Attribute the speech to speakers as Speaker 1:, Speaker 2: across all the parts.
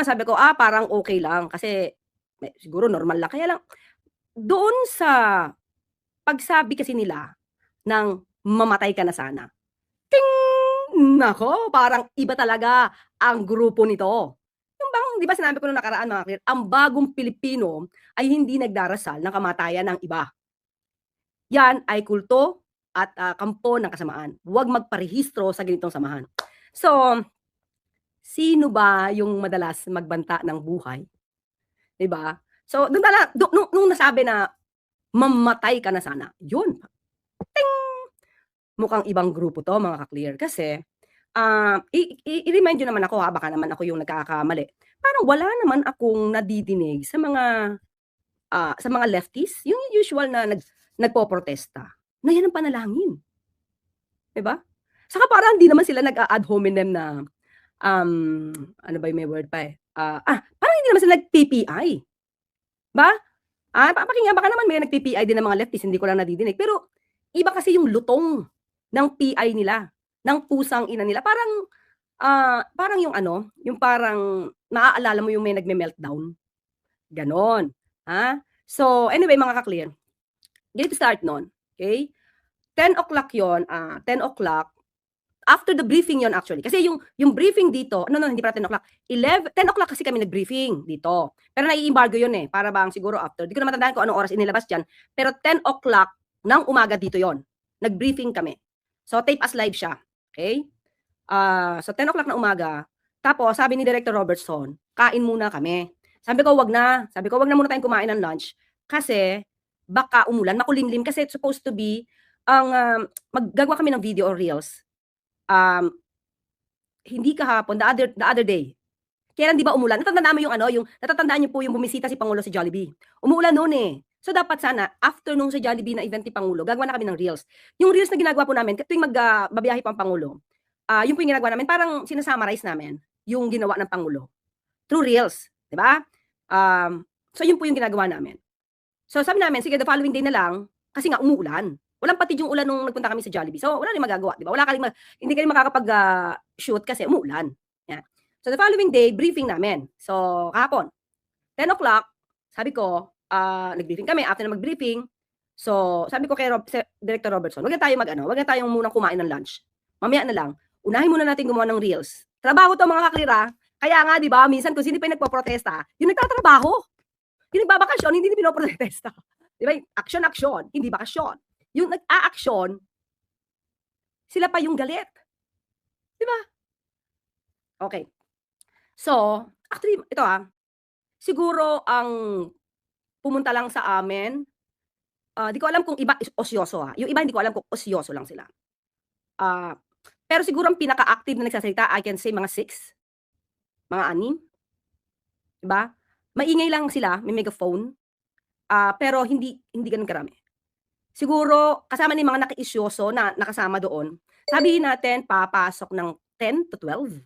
Speaker 1: sabi ko, parang okay lang kasi siguro normal lang. Kaya lang, doon sa pagsabi kasi nila ng mamatay ka na sana. Ting! Nako, parang iba talaga ang grupo nito. Yung bang, di ba sinabi ko nung nakaraan mga clear, ang bagong Pilipino ay hindi nagdarasal ng kamatayan ng iba. Yan ay kulto at kampo ng kasamaan. Huwag magparehistro sa ganitong samahan. So, sino ba yung madalas magbanta ng buhay? 'Di ba? So, nung nasabi na mamatay ka na sana, yun, mukhang ibang grupo 'to mga ka-clear. Kasi, i-remind niyo naman ako baka naman ako yung nagkakamali. Parang wala naman akong nadidinig sa mga lefties, yung usual na nagpoprotesta, na yan ang panalangin, 'di ba? Saka parang hindi naman sila nag-a-ad hominem na, ano ba yung may word pa, parang hindi naman sila nag-PPI, ba? Pakinggan baka naman may nag-PPI din ng mga lefties, hindi ko lang nadidinig. Pero iba kasi yung lutong ng PI nila, ng pusang ina nila. Parang yung ano, yung parang naaalala mo yung may nagme-meltdown, gano'n, ha? So, anyway mga ka-clear, ganito start nun, okay? 10:00 'yon, 10:00 after the briefing yon actually. Kasi yung briefing dito, no, hindi pala 10:00, 10:00 kasi kami nag-briefing dito. Pero nai-embargo yun para bang siguro after. Di ko na matandaan kung anong oras inilabas diyan. Pero 10:00 ng umaga dito yon. Nag-briefing kami. So tape as live siya. Okay? So 10:00 na umaga. Tapos sabi ni Director Robertson, kain muna kami. Sabi ko wag na. Sabi ko wag na muna tayong kumain ng lunch kasi baka umulan, makulimlim kasi it's supposed to be maggagawa kami ng video or reels. Hindi kahapon, the other day. Kailan 'di ba umulan? Natatandaan mo yung ano, yung natatandaan niyo po yung bumisita si Pangulo sa Jollibee. Umuulan noon So dapat sana after nung sa Jollibee na event ni Pangulo, gagawa na kami ng reels. Yung reels na ginagawa po namin tuwing babiyahe pa ang Pangulo, yun po yung ginagawa namin, parang sinasummarize namin yung ginawa ng Pangulo through reels, 'di ba? So yun po yung ginagawa namin. So sabi namin, sige the following day na lang, kasi nga umuulan. Walang patid yung ulan nung nagpunta kami sa Jollibee. So wala ring magagawa, 'di ba? Hindi kayo shoot kasi umuulan. Yan. So the following day, briefing namin. So kahapon, 10:00, sabi ko, nag-briefing kami. After na mag-briefing, so sabi ko kay Director Robertson, wag na tayong munang kumain ng lunch. Mamaya na lang, unahin muna natin gumawa ng reels. Trabaho to mga kaklira. Kaya nga, di ba, minsan kung sino pa yung nagpo-protesta, yung nagtatrabaho. Yung nagbabakasyon, hindi pinoprotesta. Di ba? Action, hindi bakasyon. Yung nag-a-action, sila pa yung galit. Di ba? Okay. So, actually, ito siguro ang pumunta lang sa amin, di ko alam kung iba osyoso Yung iba hindi ko alam kung osyoso lang sila. Pero siguro ang pinaka-active na nagsasalita, I can say mga 6, mga 6. Di ba? Maingay lang sila, may megaphone, pero hindi gano'n karami. Siguro kasama ni mga naka-isyoso na nakasama doon, sabihin natin papasok ng 10 to 12,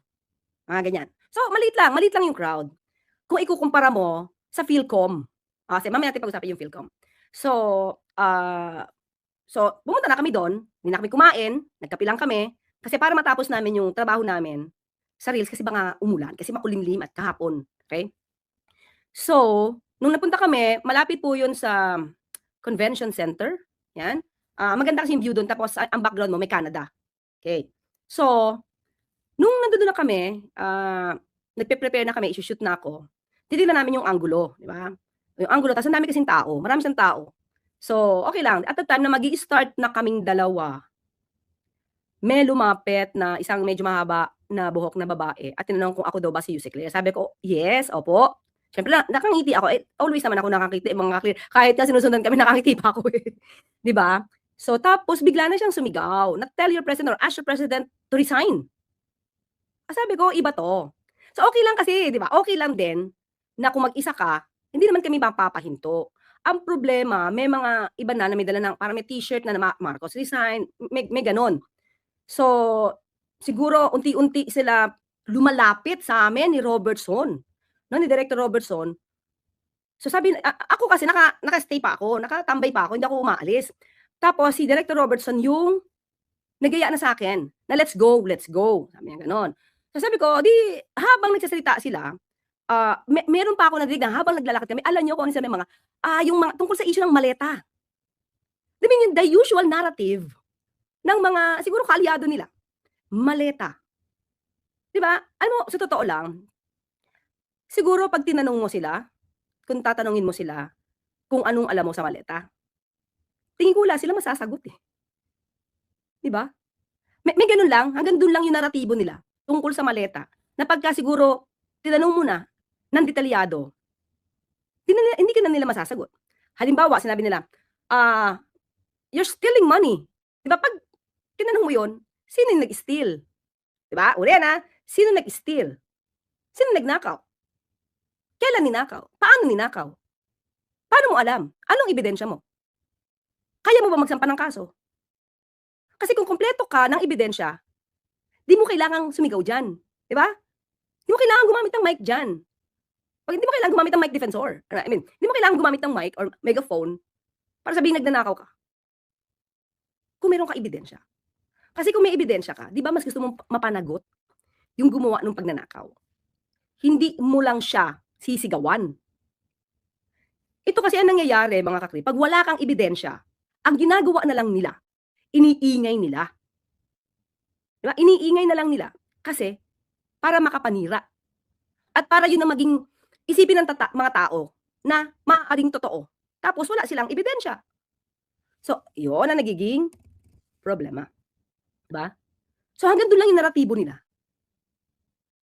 Speaker 1: mga ganyan. So maliit lang yung crowd. Kung ikukumpara mo sa PhilCom, kasi mamaya natin pag-usapan yung PhilCom. So pumunta na kami doon, hindi na kami kumain, nagkape lang kami, kasi para matapos namin yung trabaho namin sa reels kasi baka umulan, kasi makulimlim at kahapon, okay? So, nung napunta kami, malapit po yun sa convention center, yan. Maganda kasi yung view doon, tapos ang background mo may Canada. Okay. So, nung nandoon na kami, nagpe-prepare na kami, i-shoot na ako, titignan namin yung angulo, di ba? Yung angulo, tapos ang dami kasing tao, marami siyang tao. So, okay lang. At the time na magi-start na kaming dalawa, may lumapit na isang medyo mahaba na buhok na babae at tinanong kung ako daw ba si Yusek Claire. Sabi ko, yes, opo. Siyempre, nakangiti ako. Always naman ako nakangiti, mga clear. Kahit na sinusundan kami, nakangiti pa ako. Di ba? So, tapos bigla na siyang sumigaw. Tell your president or ask your president to resign. Sabi ko, iba to. So, okay lang kasi, di ba? Okay lang din na kung mag-isa ka, hindi naman kami mapapahinto. Ang problema, may mga iba na may dala ng, parang may t-shirt na Marcos resign, may ganon. So, siguro unti-unti sila lumalapit sa amin ni Robertson, no, ni Director Robertson. So sabi, ako kasi naka-stay pa ako, nakatambay pa ako, hindi ako umaalis. Tapos si Director Robertson yung nagaya na sa akin na let's go. Sabi niya ganon. So sabi ko, di habang nagsasalita sila, Meron pa ako narinig na habang naglalakad kami, alam niyo kung ano sinabi mga, yung mga tungkol sa issue ng maleta. I mean, the usual narrative ng mga siguro kaalyado nila, maleta. 'Di ba? Alam mo, sa totoo lang, siguro 'pag tinanong mo sila, kung tatanungin mo sila kung anong alam mo sa maleta, tingin ko wala silang masasagot, eh, 'di ba? May gano'n lang, hanggang do'n lang yung naratibo nila tungkol sa maleta, na pagka siguro tinanong mo na ng detalyado, hindi ka na nila masasagot. Halimbawa, sinabi nila, ah, "You're stealing money." 'Di ba 'pag tinanong mo 'yun, sino yung nag-steal? 'Di ba? Una yan, sino nag-steal? Sino nagnakaw? Kailan ninakaw? Paano ninakaw? Paano mo alam? Anong ebidensya mo? Kaya mo ba magsampa ng kaso? Kasi kung kumpleto ka ng ebidensya, 'di mo kailangang sumigaw diyan, 'di ba? 'Di mo kailangang gumamit ng mic diyan. 'Pag hindi mo kailangang gumamit ng mic defensor, I mean, hindi mo kailangang gumamit ng mic or megaphone para sabihing nagnanakaw ka, kung meron kang ebidensya. Kasi kung may ebidensya ka, 'di ba mas gusto mong mapanagot yung gumawa nung pagnanakaw. Hindi mo lang siya sisigawan. Ito kasi ang nangyayari mga kakri, 'pag wala kang ebidensya, ang ginagawa na lang nila, iniingay nila. 'Di ba? Iniingay na lang nila kasi para makapanira at para yun ang maging isipin ng mga tao na maaaring totoo. Tapos wala silang ebidensya. So, yun ang nagiging problema, 'di ba? So, hanggang dun lang yung naratibo nila.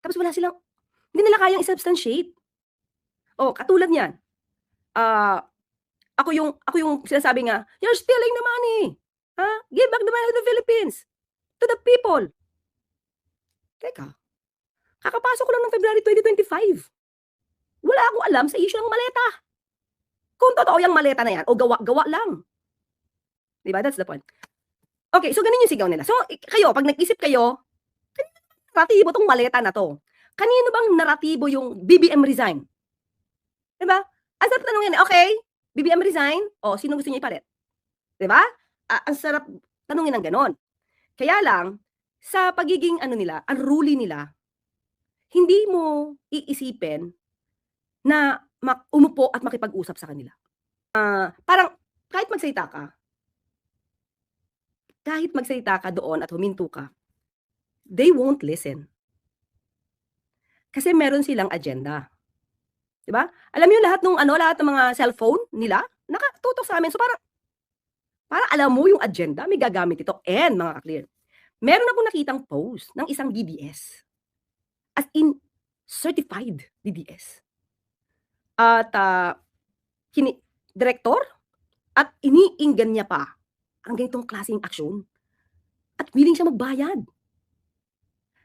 Speaker 1: Tapos hindi nila kayang i-substantiate. Oh, katulad niyan, ah, ako yung sinasabi nga, "You're stealing the money. Give back the money to the Philippines, to the people." Teka, kakapasok ko lang ng February 2025. Wala akong alam sa issue ng maleta. Kung totoo yang maleta na yan o gawa-gawa lang. 'Di ba, that's the point. Okay, so ganun yung sigaw nila. So, kayo 'pag nag-isip kayo, kanino bang naratibo 'tong maleta na 'to? Kanino bang naratibo yung BBM resign? 'Di ba? Ang sarap tanungin, okay, BBM resign, o sino gusto niyo ipalit? 'Di ba? Ang sarap tanungin ng gano'n. Kaya lang, sa pagiging ano nila, unruly nila, hindi mo iisipin na umupo at makipag-usap sa kanila. Parang kahit magsalita ka doon at huminto ka, they won't listen. Kasi meron silang agenda. 'Di ba? Alam niyo lahat ng mga cellphone nila nakatutok sa amin. So parang alam mo yung agenda, may gagamit ito. And mga ka-clear, meron akong nakitang post ng isang DDS. As in, certified DDS. At direktor at iniinggan niya pa ang ganitong klaseng aksyon at willing siya magbayad.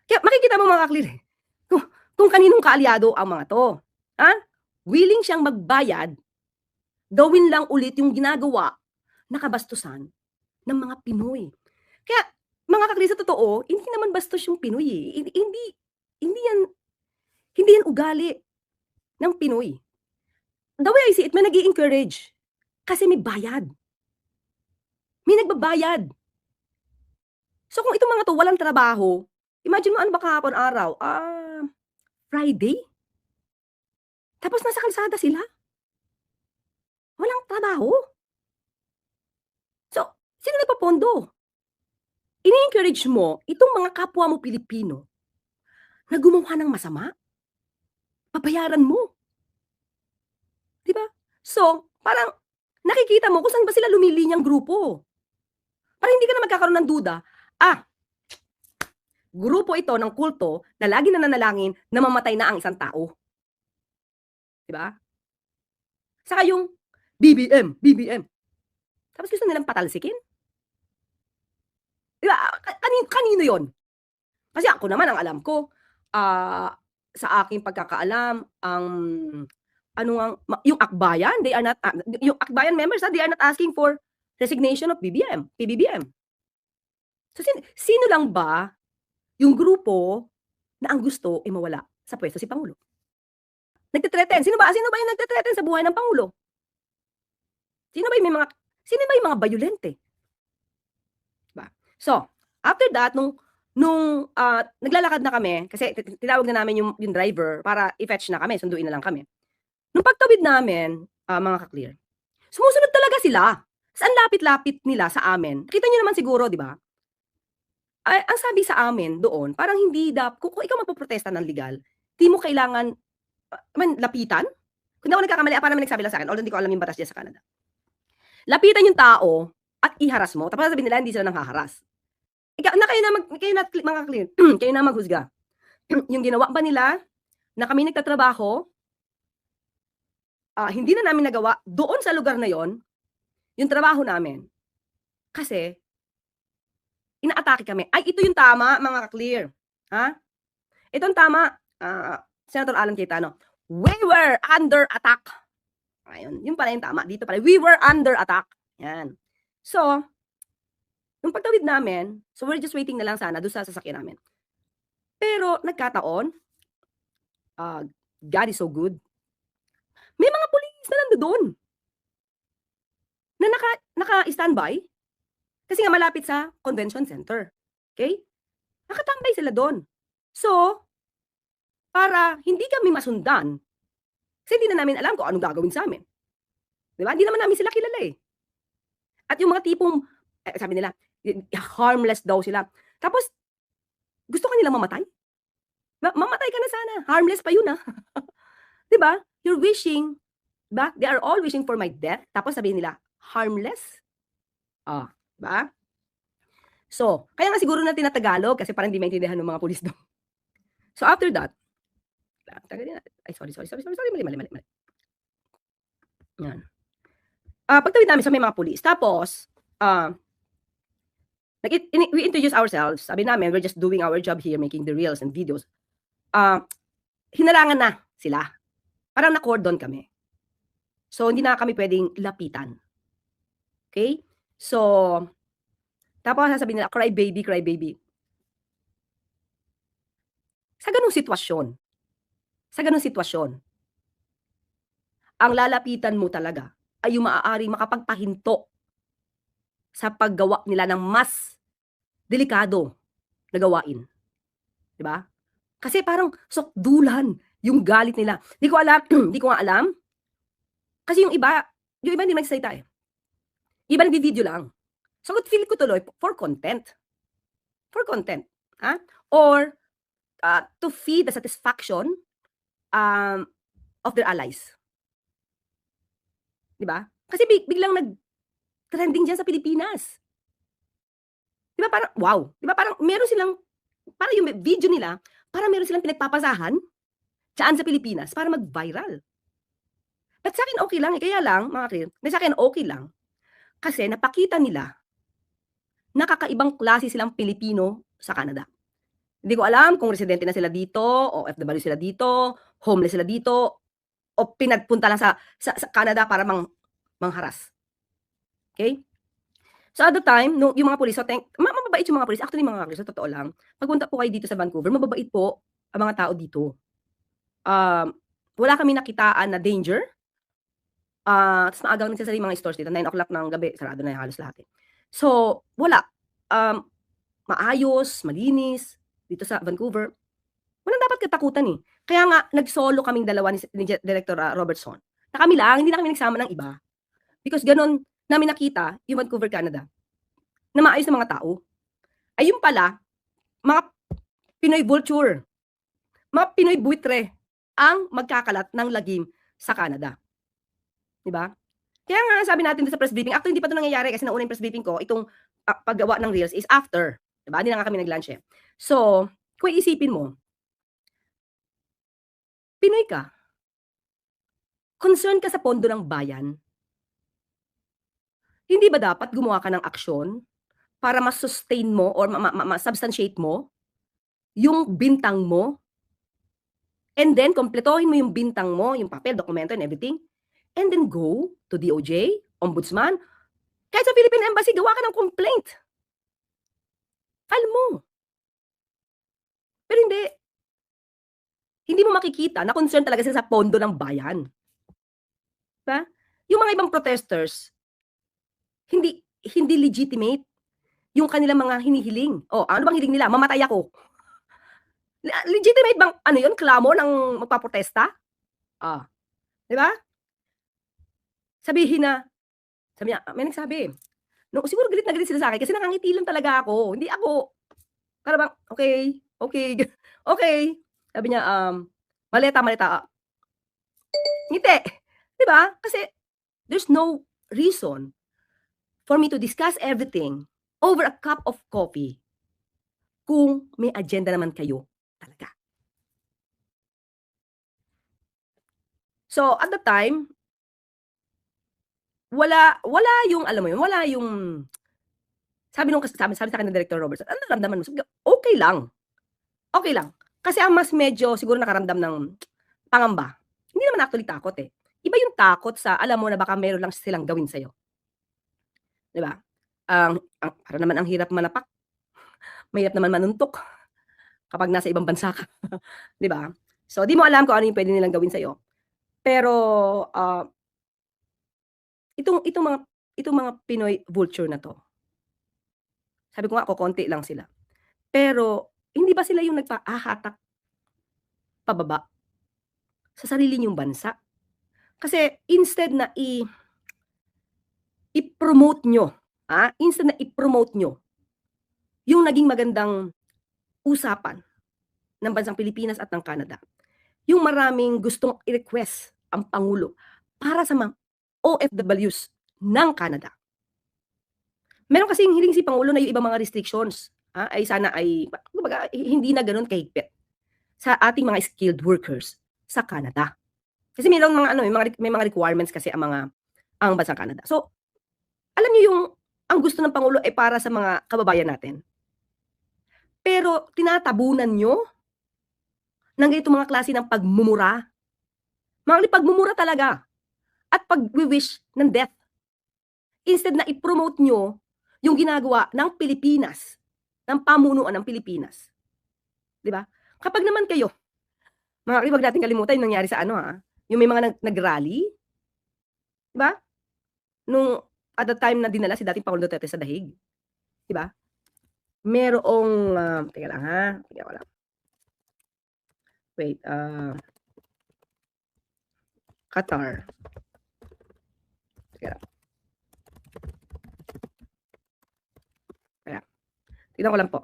Speaker 1: Kaya makikita mo mga ka-clear, kung kaninong kaalyado ang mga 'to. Willing siyang magbayad, gawin lang ulit yung ginagawa na kabastusan ng mga Pinoy. Kaya mga ka-clear, sa totoo, hindi naman bastos yung Pinoy, eh. Hindi yan ugali ng Pinoy. The way I see it, may nag-i-encourage kasi may bayad. May nagbabayad. So kung itong mga 'to walang trabaho, imagine mo ano ba kahapon araw, Friday? Tapos nasa kalsada sila. Walang trabaho. So, sino nagpopondo? Ini-encourage mo itong mga kapwa mo Pilipino na gumawa ng masama? Babayaran mo. 'Di ba? So, parang nakikita mo kung saan ba sila lumilinyang grupo. Para hindi ka na magkakaroon ng duda, grupo ito ng kulto na lagi nananalangin na mamatay na ang isang tao. 'Di ba? Saka yung BBM, BBM. Tapos gusto nilang patalsikin? 'Di ba? Kanino 'yon? Kasi ako naman ang alam ko, sa aking pagkakaalam, ang yung Akbayan, they are not, yung Akbayan members, they are not asking for resignation of PBBM. So sino lang ba yung grupo na ang gusto ay mawala sa pwesto si Pangulo? Nagte-threaten. Sino ba yung nagte-threaten sa buhay ng Pangulo? Sino ba yung mga bayolente? 'Di ba? So, after that, nung Nung, naglalakad na kami kasi tinawag na namin yung driver para i-fetch na kami, sunduin na lang kami. Nung pagtawid namin, mga ka-clear, sumusunod talaga sila. Ta's ang lapit-lapit nila sa amin. Kita niyo naman siguro, 'di ba? Ay, ang sabi sa amin doon, parang hindi kung ikaw magpoprotesta ng legal, 'di mo kailangan, lapitan? Kung di ako nagkakamali, parang may nagsabi lang sa'kin, although hindi ko alam yung batas diyan sa Canada. Lapitan yung tao at i-harass mo, tapos sasabihin nila hindi sila nangha-harass. Kayo na mga clear, kayo na maghusga. Yung ginawa ba nila na kami nagtatrabaho, hindi na namin nagawa doon sa lugar na yon yung trabaho namin. Kasi inaatake kami. Ay, ito yung tama, mga ka-clear, ha? Ito ang tama, Senator Alan Cayetano. We were under attack. Ayun, yun pala yung tama. Dito pala, we were under attack. Yan. So, nung pagtawid namin, so we're just waiting na lang sana doon sa sasakyan namin. Pero nagkataon, God is so good. May mga pulis na nandoon na naka-standby kasi nga malapit sa convention center. Okay? Nakatambay sila doon. So, para hindi kami masundan, kasi hindi na namin alam kung anong gagawin sa amin. Di ba? Hindi naman namin sila kilala eh. At yung mga tipong, sabi nila, harmless daw sila. Tapos, gusto ka nilang mamatay? Mamatay ka na sana. Harmless pa yun Di ba? You're wishing, ba? They are all wishing for my death. Tapos sabihin nila, harmless? Ba? So, kaya nga siguro na tinatagalog kasi parang hindi maintindihan ng mga pulis doon. So, after that, ay, sorry, mali. Yan. Pagtawid namin sa may mga pulis. Tapos, we introduce ourselves. Sabi namin, we're just doing our job here, making the reels and videos. Hinarangan na sila. Parang na-cordon kami. So, hindi na kami pwedeng lapitan. Okay? So, tapos sasabihin nila, cry baby. Sa ganung sitwasyon, ang lalapitan mo talaga ay yung maaaring makapagpahinto sa paggawa nila ng mas delikado na gawain. Di ba? Kasi parang sokdulan yung galit nila. Di ko nga alam. Kasi yung iba hindi nagsasalita eh. Iba nagbi-video lang. So, feel ko tuloy for content. Or to feed the satisfaction of their allies. Di ba? Kasi biglang nag-trending dyan sa Pilipinas. Di ba parang, wow. Di ba parang meron silang, parang yung video nila, parang meron silang pinagpapasahan dyan sa Pilipinas para mag-viral. But sa akin okay lang eh. Kaya lang, mga clear, sa akin okay lang. Kasi napakita nila na kakaibang klase silang Pilipino sa Canada. Hindi ko alam kung residente na sila dito, o OFW sila dito, homeless sila dito, o pinagpunta lang sa Canada para mangharas. Okay? So at the time, yung mga pulis, mababait yung mga pulis. Actually, mga pulis, sa totoo lang, pagpunta po kayo dito sa Vancouver, mababait po ang mga tao dito. Wala kami nakitaan na danger. Tapos maagang nagsasara yung mga stores dito, 9 o'clock ng gabi, sarado na yung halos lahat. So, wala. Maayos, malinis, dito sa Vancouver. Walang dapat katakutan eh. Kaya nga, nag-solo kaming dalawa ni Director Robertson. Na kami lang, hindi na kami nagsama ng iba. Because ganon namin nakita yung Vancouver, Canada, na maayos na mga tao. Ayun pala, mga Pinoy vulture, mga Pinoy buitre, ang magkakalat ng lagim sa Canada. Diba? Kaya nga sabi natin sa press briefing, actually hindi pa ito nangyayari kasi nauna yung press briefing ko, itong paggawa ng reels is after. Diba? Hindi na nga kami nag-lunch eh. So, kung isipin mo, Pinoy ka, concern ka sa pondo ng bayan, hindi ba dapat gumawa ka ng aksyon para ma-sustain mo or ma-substantiate mo yung bintang mo, and then kompletohin mo yung bintang mo, yung papel, dokumento and everything, and then go to DOJ, Ombudsman, kahit sa Philippine Embassy, gawa ka ng complaint. File mo. Pero hindi mo makikita na concern talaga sila sa pondo ng bayan. Diba? Yung mga ibang protesters, hindi legitimate. yung kanilang mga hinihiling. Oh, ano bang hiling nila? Mamatay ako. Legitimate bang ano yun, klamo ng magpaprotesta? Ah, 'di ba? Sabihin na sabi niya may nagsabi, no siguro galit na galit sila sa'kin kasi nakangiti lang talaga ako, hindi ako para bang, "Okey, okey, okey." Sabi niya, "Maleta, maleta." Ngiti, 'di ba? Kasi there's no reason for me to discuss everything over a cup of coffee kung may agenda naman kayo talaga. So, at the time, wala wala yung alam mo yun, wala yung sabi sa'kin ng Director Robertson, "Ano nararamdaman mo?" Sabi ko, "Okey lang, okey lang." Kasi ang mas medyo siguro nakaramdam ng pangamba, hindi naman actually takot, eh. Iba yung takot sa alam mo na baka meron lang silang gawin sa'yo, 'di ba? Para naman ang hirap manapak, mahirap naman manuntok kapag nasa ibang bansa ka, 'di ba? So, 'di mo alam kung ano yung puwede nilang gawin sa'yo. Pero, ah, itong itong mga Pinoy vulture na 'to, sabi ko nga kokonti lang sila. Pero hindi ba sila yung nagpahahatak pababa sa sarili niyong bansa? Kasi instead na i-promote niyo, instead na i-promote niyo yung naging magandang usapan ng bansang Pilipinas at ng Canada, yung maraming gustong i-request ang pangulo para sa mga OFWs ng Canada. Meron kasing hiling si pangulo na yung ibang mga restrictions, ay sana ay kumbaga hindi na gano'n kahigpit sa ating mga skilled workers sa Canada. Kasi merong mga ano, may mga requirements kasi ang bansang Canada. So, alam niyo yung ang gusto ng pangulo ay para sa mga kababayan natin. Pero tinatabunan niyo ng ganitong mga klase ng pagmumura, mga pagmumura talaga at pagwi-wish ng death. Instead na i-promote niyo yung ginagawa ng Pilipinas, ng pamunuan ng Pilipinas, 'di ba? Kapag naman kayo, wag nating kalimutan yung nangyari sa ano, yung may mga nag-rally, 'di ba? Nung at the time na dinala si dating Pangulong Duterte sa dahig, 'di ba? Merong, teka lang tignan ko lang. Wait, Qatar. Teka lang, ayan. Tignan ko lang po.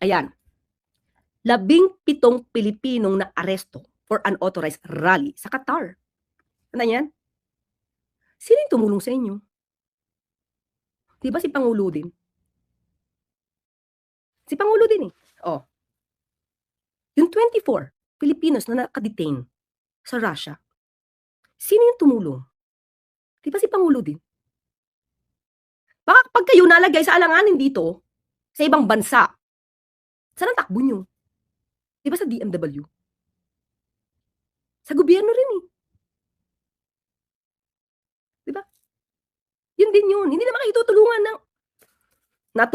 Speaker 1: Ayan. 17 Pilipinong naaresto for unauthorized rally sa Qatar. Tandaan niyo yan? Sino yung tumulong sa inyo? 'Di ba si Pangulo din? Si Pangulo din, eh. Oh, yung 24 Filipinos na naka-detain sa Russia, sino yung tumulong? 'Di ba si Pangulo din? Baka 'pag kayo nalagay sa alanganin dito, sa ibang bansa, saan ang takbo niyo? 'Di ba sa DMW? Sa gobyerno rin, eh, 'di ba? Yun din yun, hindi naman kayo tutulungan ng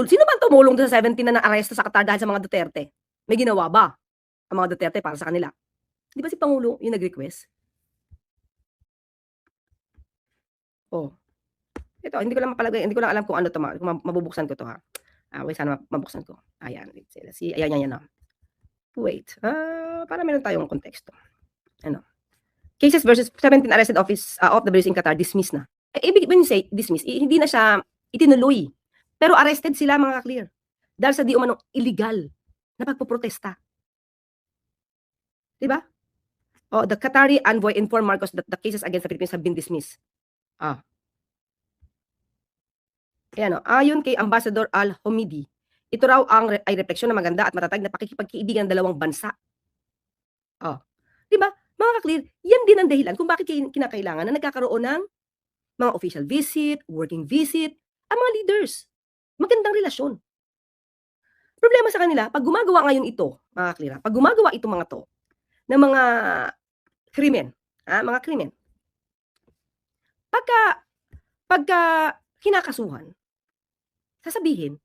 Speaker 1: sino bang tumulong dun sa 17 na naaresto sa Qatar dahil sa mga Duterte? May ginawa ba ang mga Duterte para sa kanila? 'Di ba si Pangulo yung nag-request? Oh, ito hindi ko lang alam kung ano 'to kung mabubuksan ko 'to, wait sana mabuksan ko. Ayan, let's see, ayan, yan, wait, para meron tayong konteksto. Ano, cases versus 17 arrested OFWs in Qatar dismissed na. Ibig when you say dismiss, hindi na siya itinuloy, pero arrested sila mga ka-clear, dahil sa di umanong illegal na pagpoprotesta, 'di ba? Oh, the Qatari envoy informed Marcos that the cases against the Philippines have been dismissed. Ah, ayan, ayon kay Ambassador Al-Humidi, ito raw ay refleksyon ng maganda at matatag na pakikipagkaibigan ng dalawang bansa. Oh, 'di ba? Mga ka-clear, yan din ang dahilan kung bakit kinakailangan na nagkakaroon ng mga official visit, working visit, ang mga leaders. Magandang relasyon. Problema sa kanila, 'pag gumagawa ngayon ito, mga ka-clear, 'pag gumagawa itong mga 'to ng mga krimen, mga krimen, pagka pagka kinakasuhan, sasabihin,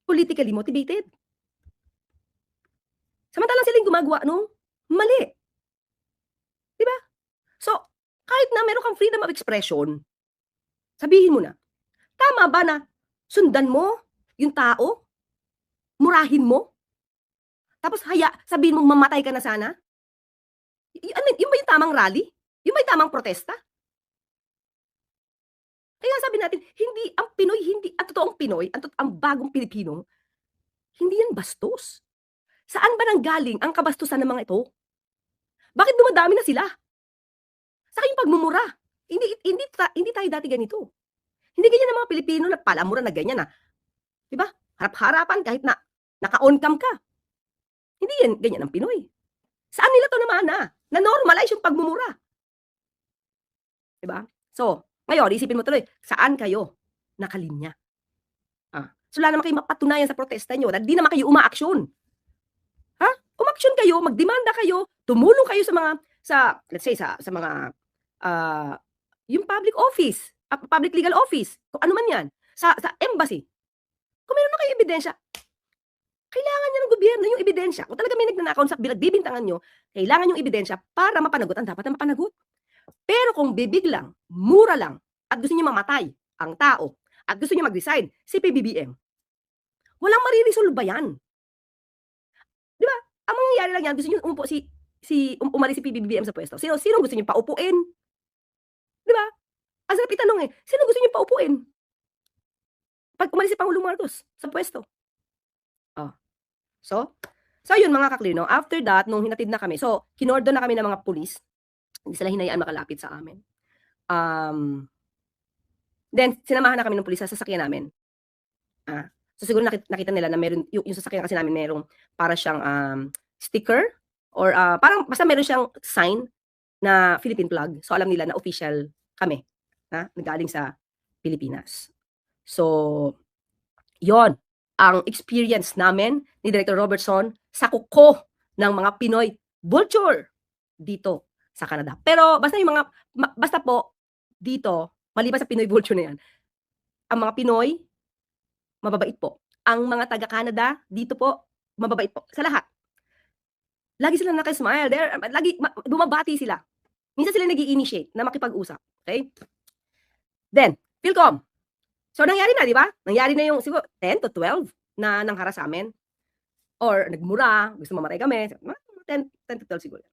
Speaker 1: politically motivated. Samantalang sila yung gumagawa nung mali, 'di ba? So, kahit na meron kang freedom of expression, sabihin mo na, tama ba na sundan mo yung tao, murahin mo, tapos sabihin mong mamatay ka na sana? Ano, yun ba yung tamang rally? Yun ba yung tamang protesta? Kaya sabi natin, hindi ang Pinoy, hindi ang totoong Pinoy, ang bagong Pilipino, hindi yan bastos. Saan ba nanggaling ang kabastusan ng mga ito? Bakit dumadami na sila? Saka yung pagmumura. Hindi tayo dati ganito. Hindi ganyan ang mga Pilipino na palamura na ganyan, 'di ba? Harap-harapan kahit na naka-on cam ka. Hindi yan ganyan ang Pinoy. Saan nila 'to namana? Na-normalize yung pagmumura, 'di ba? So, ngayon isipin mo tuloy, saan kayo nakalinya? So wala naman kayong mapatunayan sa protesta niyo, di naman kayo umaaksyon. Umaksyon kayo, magdemanda kayo, tumulong kayo let's say sa mga yung public office, public legal office, kung ano man 'yan, sa embassy. Kung meron na kayong ebidensya, kailangan niya ng gobyerno yung ebidensya. Kung talaga may nagnanakaw sa pinagbibintangan niyo, kailangan yung ebidensya para mapanagot ang dapat na mapanagot. Pero kung bibig lang, mura lang, at gusto niyo mamatay ang tao, at gusto niyo mag-resign, si PBBM, walang mariresolba yan. 'Di ba? Ang mangyayari lang yan, gusto niyo umalis si PBBM sa pwesto. Sino gusto niyo paupuin? 'Di ba? Ang sarap itanong sino gusto niyo paupuin? Pag umalis si Pangulong Marcos sa pwesto. Oh. So yun mga ka-clear, no? After that, nung hinatid na kami, so kinordon na kami ng mga pulis. Hindi sila hinayaan makalapit sa amin. Then sinamahan na kami ng pulis sa sasakyan namin. So siguro nakita nila na meron yung sasakyan kasi namin merong para siyang sticker or parang basta meron siyang sign na Philippine flag. So alam nila na official kami, nagaling sa Pilipinas. So yon ang experience namin ni Director Robertson sa kuko ng mga Pinoy vulture dito sa Canada. Pero basta po dito, maliban sa Pinoy vulture na yan, ang mga Pinoy mababait po. Ang mga taga-Canada dito po, mababait po sa lahat. Lagi sila naka-smile. Lagi bumabati sila. Minsan sila nag-i-initiate na makipag-usap. Okay? Then, Philcom. So, nangyari na, di ba? Nangyari na yung siguro 10 to 12 na nanghara sa amin. Or nagmura, gusto mamatay kami. 10 to 12 siguro.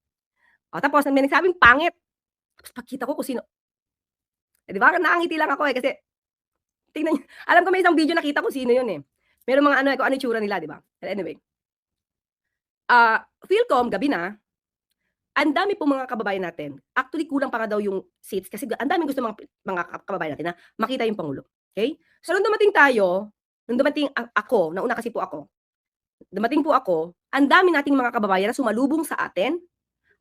Speaker 1: Tapos, may nagsabing pangit. Tapos, pagkita ko kung sino. Di ba? Nakangiti lang ako kasi tingnan niyo. Alam ko may isang video nakita ko sino yun Meron mga kung ano itsura nila, di ba? Anyway. Philcom, gabi na, ang dami po mga kababayan natin. Actually, kulang pa nga daw yung seats kasi ang daming gusto mga kababayan natin na makita yung Pangulo. Okay? So, nung dumating ako, nauna kasi po ako, ang dami nating mga kababayan na sumalubong sa atin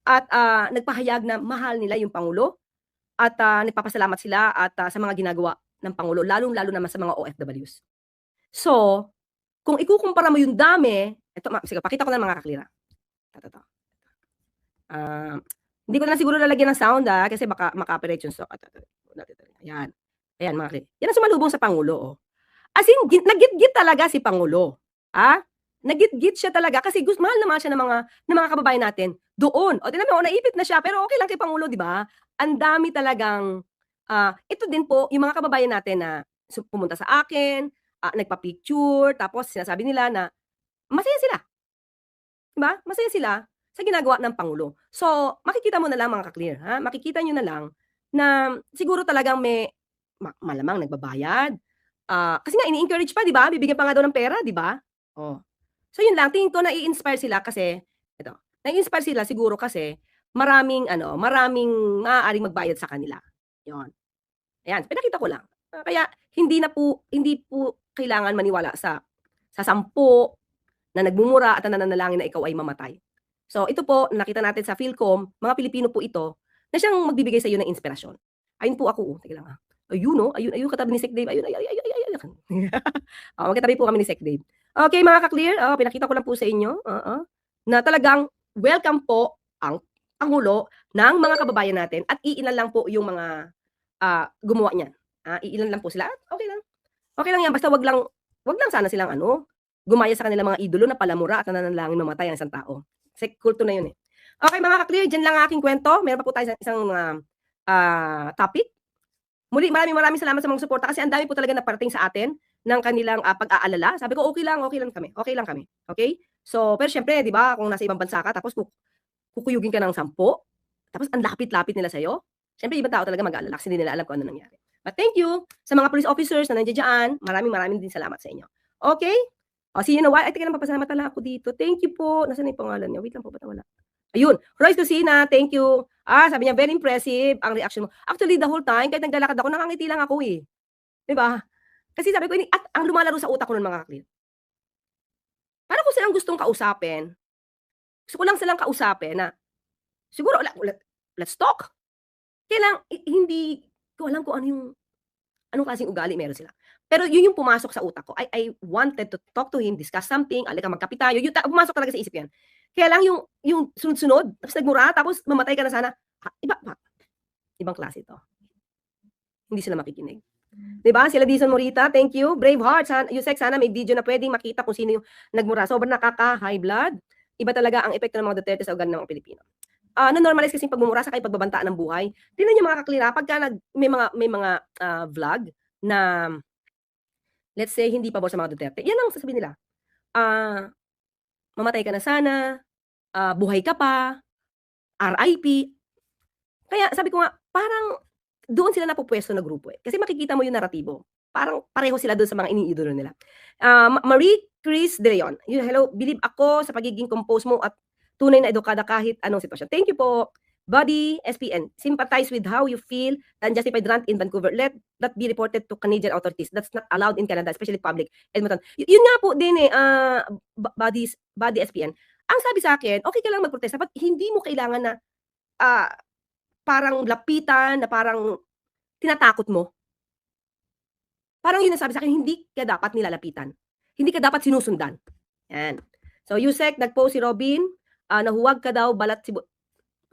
Speaker 1: at nagpahayag na mahal nila yung Pangulo at nagpapasalamat sila at sa mga ginagawa ng Pangulo, lalong-lalo naman sa mga OFWs. So, kung ikukumpara mo yung dami, sige, pakita ko na mga kaklira. Hindi ko na siguro lalagyan ng sound kasi baka maka-copyright yung stock. Ayan. Ayan mga kaklira. Yan ang sumalubong sa Pangulo. As in, nagit-git talaga si Pangulo. Nagit-git siya talaga kasi mahal naman siya ng mga kababayan natin doon. O tingnan mo, naipit na siya pero okay lang kay Pangulo, di ba? Ang dami talagang ito din po yung mga kababayan natin na pumunta sa akin, nagpa-picture, tapos sinasabi nila na masaya sila. Diba? Masaya sila sa ginagawa ng Pangulo. So, makikita mo na lang mga ka-clear, makikita nyo na lang na siguro talagang may malamang nagbabayad. Kasi nga ini-encourage pa, di ba? Bibigyan pa nga daw ng pera, di ba? So, yun lang. Tingin ko na-i-inspire sila kasi, na-i-inspire sila siguro kasi maraming maaaring magbayad sa kanila. Yun. Ayan, pinakita ko lang. Kaya hindi po kailangan maniwala sa 10 na nagmumura at nananalangin na ikaw ay mamatay. So ito po, nakita natin sa Philcom, mga Pilipino po ito, na siyang magbibigay sa iyo ng inspirasyon. Ayun po ako, teka lang ayun katabi ni Sec Dave, ayun. Magkatabi po kami ni Sec Dave. Okay mga ka-clear, pinakita ko lang po sa inyo, na talagang welcome po ang Pangulo ng mga kababayan natin at iilan lang po yung mga gumawa niyan. Iilan lang po sila. Okay lang. Okay lang yan. Basta wag lang sana silang gumaya sa kanilang mga idolo na palamura at nananalangin mamatay ang isang tao. Kasi kulto na yun Okay mga ka-clear, dyan lang aking kwento. Meron pa po tayo isang topic. Muli, maraming salamat sa mga suporta kasi ang dami po talaga naparating sa atin ng kanilang, pag-aalala. Sabi ko, okay lang kami, okay lang kami, okay? So, pero siyempre 'di ba kung nasa ibang bansa ka tapos kukuyugin ka ng 10, tapos ang lapit-lapit nila sa'yo, siyempre ibang tao talaga mag-aalala kasi hindi nila alam kung ano nangyari. But thank you sa mga police officers na nandiya diyan, maraming din salamat sa inyo. Okay? O, see you in a while. Ay, teka lang, papasalamat pala ako dito. Thank you po. Nasaan na yung pangalan niya? Wait lang po, ba't nawala? Ayun, Royce Lucina, thank you. Sabi niya, very impressive ang reaction mo. Actually, the whole time, kahit naglalakad ako, nakangiti lang ako eh. 'Di ba? Kasi sabi ko, at ang lumalaro sa utak ko nun mga ka-clear, para ko silang gustong kausapin, gusto ko lang silang kausapin na, siguro let's talk. Kaya lang, hindi ko alam kung anong klaseng ugali meron sila. Pero yun yung pumasok sa utak ko. I wanted to talk to him, discuss something, alika magkape tayo, pumasok talaga sa isip ko yan. Kaya lang yung sunod-sunod, tapos nagmura, tapos mamatay ka na sana, ibang klase 'to. Hindi sila makikinig. 'Di ba? Sila Dizon Morita, thank you. Braveheart, Yusek, sana may video na pwedeng makita kung sino yung nagmura. Sobrang nakaka-high blood. Iba talaga ang epekto ng mga Duterte sa ugali ng mga Pilipino. Na-normalize kasi yung pagmumura sa pagbabantaan ng buhay. Tingnan niyo mga kaklira, pagka may mga vlog na, let's say, hindi pabor sa mga Duterte, yan ang sasabihin nila. Mamatay ka na sana, buhay ka pa, RIP. Kaya sabi ko nga, parang doon sila napupwesto na grupo eh. Kasi makikita mo yung naratibo. Parang pareho sila doon sa mga iniidolo nila. Marie Chris De Leon, hello, believe ako sa pagiging compose mo at tunay na edukada kahit anong sitwasyon. Thank you po. Buddy SPN, sympathize with how you feel the unjustified rant in Vancouver. Let that be reported to Canadian authorities. That's not allowed in Canada, especially public. Edmonton. Yun nga po din eh, Buddy SPN. Ang sabi sa akin, okay ka lang magprotesta, but hindi mo kailangan na parang lapitan, na parang tinatakot mo. Parang yun ang sabi sa akin, hindi ka dapat nilalapitan. Hindi ka dapat sinusundan. Yan. So, Yusek, nag-post si Robin, na huwag ka daw balat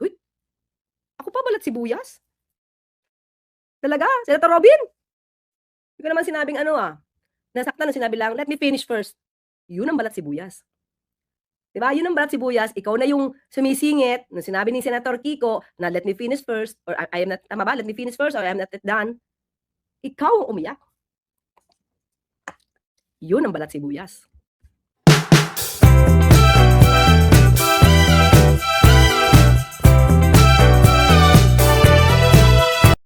Speaker 1: Uy, ako pa balat sibuyas? Talaga? Senator Robin? Hindi ko naman sinabing nasaktan na sinabi lang, let me finish first. Yun ang balat sibuyas. Diba? Yun ang balat sibuyas, ikaw na yung sumisingit, nung sinabi ni Senator Kiko na let me finish first, or I am not, tama ba? Let me finish first, or I am not yet done. Ikaw ang umiyak. Yun ang balat sibuyas.